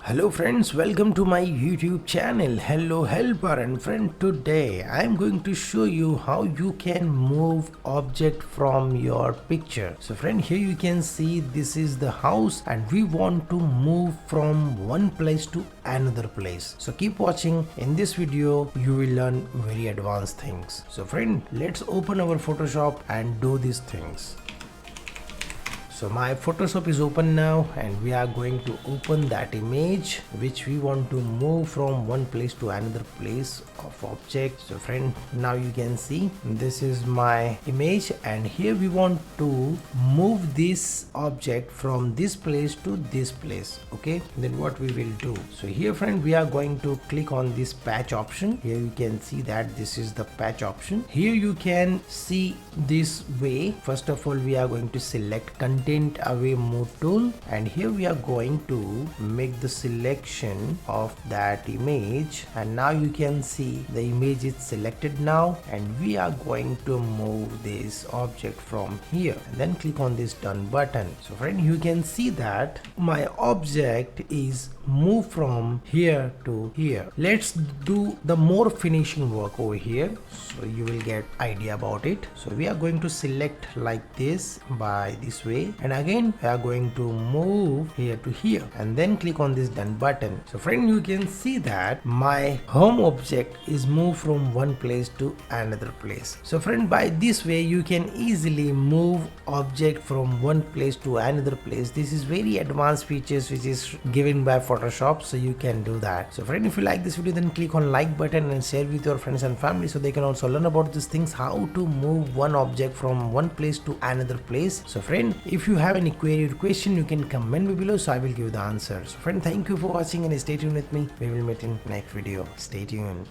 Hello friends, welcome to my YouTube channel. Hello helper and friend, today I am going to show you how you can move object from your picture. So friend, here you can see this is the house and we want to move from one place to another place. So keep watching. In this video you will learn very advanced things. So friend, let's open our Photoshop and do these things. So my Photoshop is open now and we are going to open that image which we want to move from one place to another place of object. So friend, now you can see this is my image and here we want to move this object from this place to this place. Okay, then what we will do? So here friend, we are going to click on this patch option. Here you can see that this is the patch option. Here you can see this way. First of all, we are going to select content away mode tool and here we are going to make the selection of that image, and now you can see the image is selected now and we are going to move this object from here and then click on this done button. So friend, you can see that my object is moved from here to here. Let's do the more finishing work over here so you will get idea about it. So we are going to select like this by this way and again we are going to move here to here and then click on this done button. So friend, you can see that my home object is moved from one place to another place. So friend, by this way you can easily move object from one place to another place. This is very advanced features which is given by Photoshop, so you can do that. So friend, if you like this video, then click on like button and share with your friends and family so they can also learn about these things, how to move one object from one place to another place. So friend, if you have any query or question, you can comment below so I will give the answer. So friend, thank you for watching and stay tuned with me. We will meet in next video. Stay tuned.